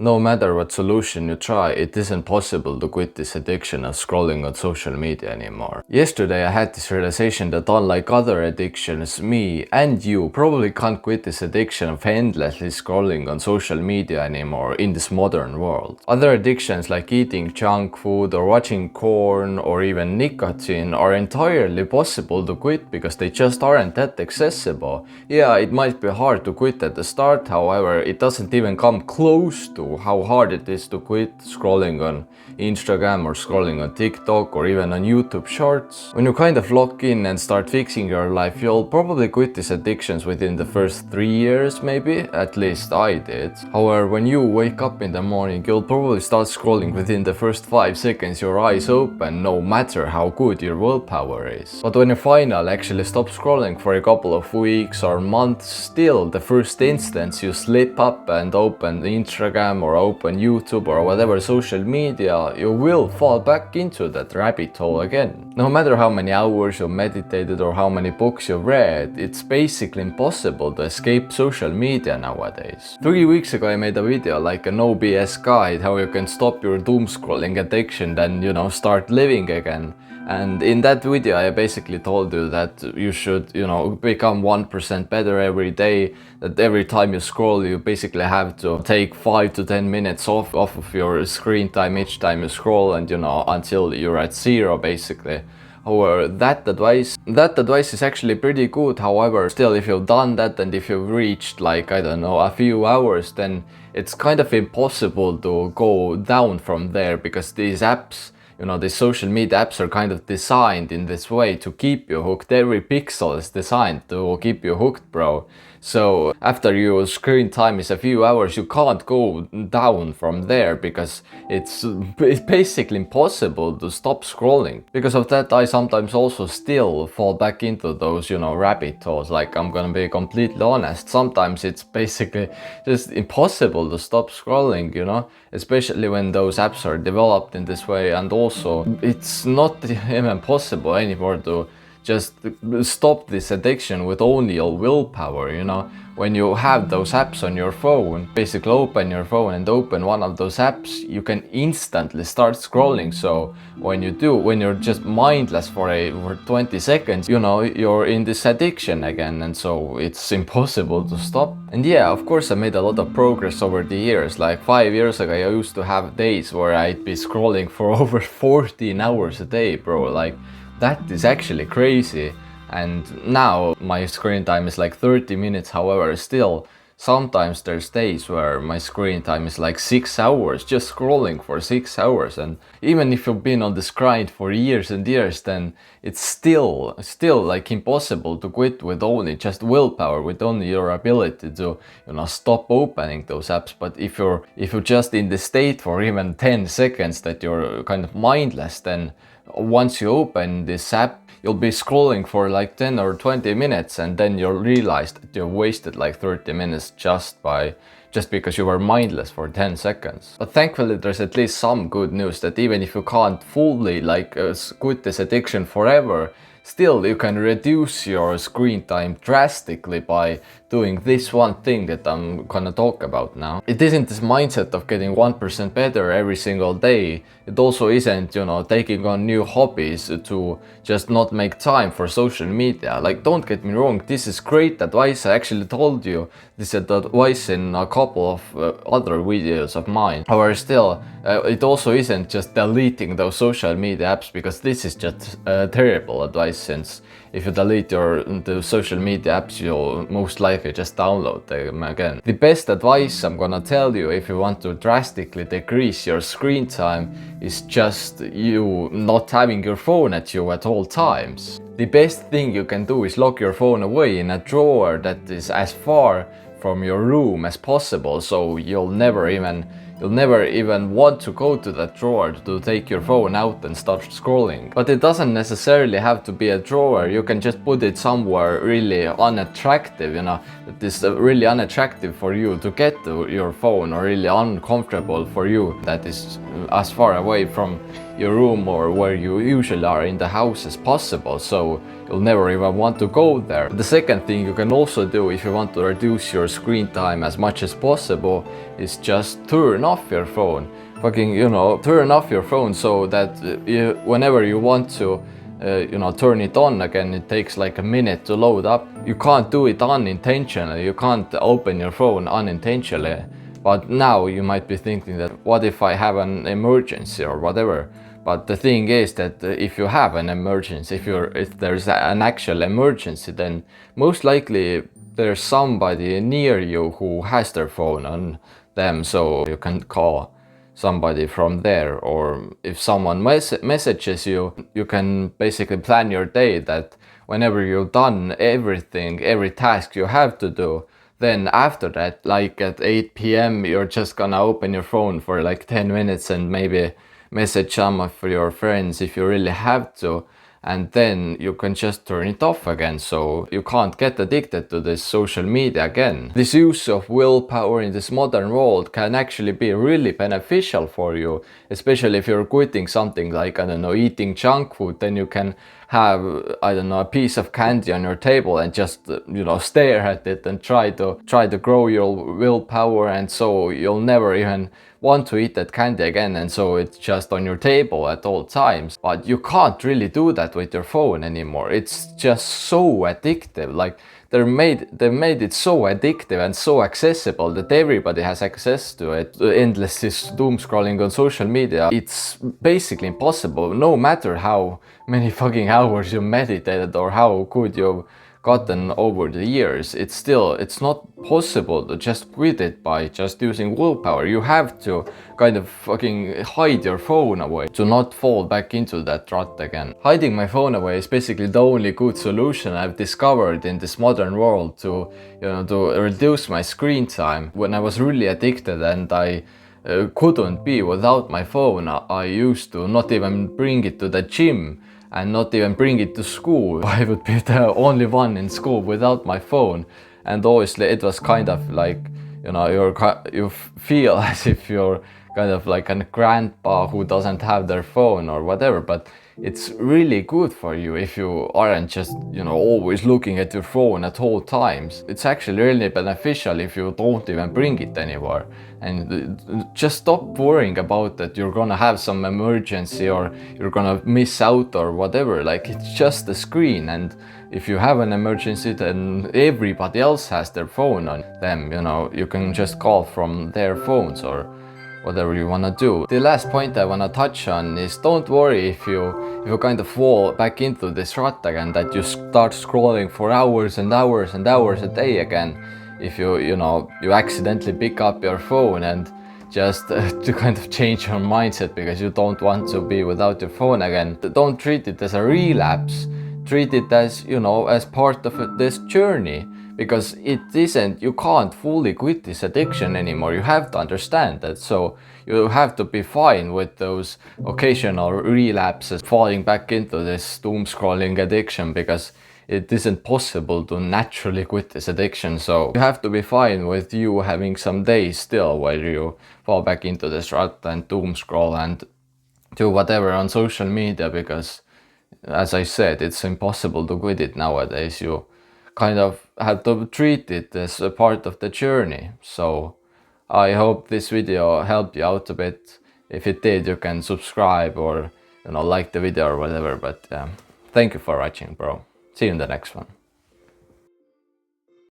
No matter what solution you try, it isn't possible to quit this addiction of scrolling on social media anymore. Yesterday I had this realization that unlike other addictions, me and you probably can't quit this addiction of endlessly scrolling on social media anymore in this modern world. Other addictions like eating junk food or watching porn or even nicotine are entirely possible to quit because they just aren't that accessible. Yeah, it might be hard to quit at the start, however, it doesn't even come close to how hard it is to quit scrolling on Instagram or scrolling on TikTok or even on YouTube Shorts. When you kind of lock in and start fixing your life, you'll probably quit these addictions within the first 3 years maybe, at least I did. However, when you wake up in the morning, you'll probably start scrolling within the first 5 seconds your eyes open, no matter how good your willpower is. But when you finally actually stop scrolling for a couple of weeks or months, still the first instance you slip up and open Instagram or open YouTube or whatever social media, you will fall back into that rabbit hole again. No matter how many hours you meditated or how many books you read, it's basically impossible to escape social media nowadays. 3 weeks ago I made a video like a no BS guide how you can stop your doom scrolling addiction, then start living again. And in that video I basically told you that you should, become 1% better every day, that every time you scroll you basically have to take 5 to 10 minutes off of your screen time each time you scroll, and until you're at zero basically. However, that advice is actually pretty good. However, still, if you've done that and if you've reached like, I don't know, a few hours, then it's kind of impossible to go down from there, because these apps, the social media apps are kind of designed in this way to keep you hooked. Every pixel is designed to keep you hooked, bro. So after your screen time is a few hours, you can't go down from there, because it's basically impossible to stop scrolling. Because of that, I sometimes also still fall back into those, rabbit holes. Like, I'm gonna be completely honest, sometimes it's basically just impossible to stop scrolling, especially when those apps are developed in this way. And also, it's not even possible anymore to just stop this addiction with only your willpower. When you have those apps on your phone, basically open your phone and open one of those apps, you can instantly start scrolling. So when you're just mindless for 20 seconds, you're in this addiction again, and so it's impossible to stop. And yeah, of course I made a lot of progress over the years. Like 5 years ago I used to have days where I'd be scrolling for over 14 hours a day, bro. Like, that is actually crazy. And now my screen time is like 30 minutes. However, still, sometimes there's days where my screen time is like 6 hours, just scrolling for 6 hours. And even if you've been on this grind for years and years, then it's still like impossible to quit with only just willpower, with only your ability to stop opening those apps. But if you're just in the state for even 10 seconds that you're kind of mindless, then once you open this app, you'll be scrolling for like 10 or 20 minutes, and then you'll realize that you wasted like 30 minutes just because you were mindless for 10 seconds. But thankfully there's at least some good news, that even if you can't fully quit this addiction forever, still you can reduce your screen time drastically by doing this one thing that I'm gonna talk about now. It isn't this mindset of getting 1% better every single day. It also isn't, taking on new hobbies to just not make time for social media. Like, don't get me wrong, this is great advice. I actually told you this advice in a couple of other videos of mine. However, still, it also isn't just deleting those social media apps, because this is just terrible advice, since if you delete the social media apps, you'll most likely just download them again. The best advice I'm gonna tell you if you want to drastically decrease your screen time is just you not having your phone at you at all times. The best thing you can do is lock your phone away in a drawer that is as far from your room as possible, so you'll never even want to go to that drawer to take your phone out and start scrolling. But it doesn't necessarily have to be a drawer. You can just put it somewhere really unattractive, that is really unattractive for you to get to your phone, or really uncomfortable for you, that is as far away from your room or where you usually are in the house as possible, so you'll never even want to go there. The second thing you can also do if you want to reduce your screen time as much as possible is just turn off your phone. Fucking, you know, turn off your phone so that whenever you want to you know, turn it on again, it takes like a minute to load up. You can't do it unintentionally. You can't open your phone unintentionally. But now you might be thinking that what if I have an emergency or whatever. But the thing is that if you have an emergency, if there's an actual emergency, then most likely there's somebody near you who has their phone on them, so you can call somebody from there. Or if someone messages you, you can basically plan your day that whenever you've done everything, every task you have to do, then after that, like at 8 p.m, you're just gonna open your phone for like 10 minutes and maybe message some of your friends if you really have to, and then you can just turn it off again, so you can't get addicted to this social media again. This use of willpower in this modern world can actually be really beneficial for you, especially if you're quitting something like, I don't know, eating junk food. Then you can have, I don't know, a piece of candy on your table and just, you know, stare at it and try to grow your willpower, and so you'll never even want to eat that candy again, and so it's just on your table at all times. But you can't really do that with your phone anymore. It's just so addictive. Like they made it so addictive and so accessible that everybody has access to it. Endless doom scrolling on social media, it's basically impossible, no matter how many fucking hours you meditated or how good you've gotten over the years. It's not possible to just quit it by just using willpower. You have to kind of fucking hide your phone away to not fall back into that rut again. Hiding my phone away is basically the only good solution I've discovered in this modern world to, you know, to reduce my screen time. When I was really addicted and I couldn't be without my phone, I used to not even bring it to the gym and not even bring it to school. I would be the only one in school without my phone, and obviously it was kind of like, you know, you feel as if you're kind of like a grandpa who doesn't have their phone or whatever. But it's really good for you if you aren't just, you know, always looking at your phone at all times. It's actually really beneficial if you don't even bring it anywhere, and just stop worrying about that you're gonna have some emergency or you're gonna miss out or whatever. Like, it's just a screen, and if you have an emergency, then everybody else has their phone on them. You know, you can just call from their phones or whatever you want to do. The last point I want to touch on is, don't worry if you kind of fall back into this rut again, that you start scrolling for hours and hours and hours a day again. If you know, you accidentally pick up your phone and just to kind of change your mindset because you don't want to be without your phone again. Don't treat it as a relapse. Treat it as, you know, as part of this journey, because it isn't, you can't fully quit this addiction anymore. You have to understand that. So you have to be fine with those occasional relapses, falling back into this doom scrolling addiction, because it isn't possible to naturally quit this addiction. So you have to be fine with you having some days still where you fall back into this rut and doom scroll and do whatever on social media, because as I said, it's impossible to quit it nowadays. You kind of have to treat it as a part of the journey. So I hope this video helped you out a bit. If it did, you can subscribe or, you know, like the video or whatever. But thank you for watching, bro. See you in the next one.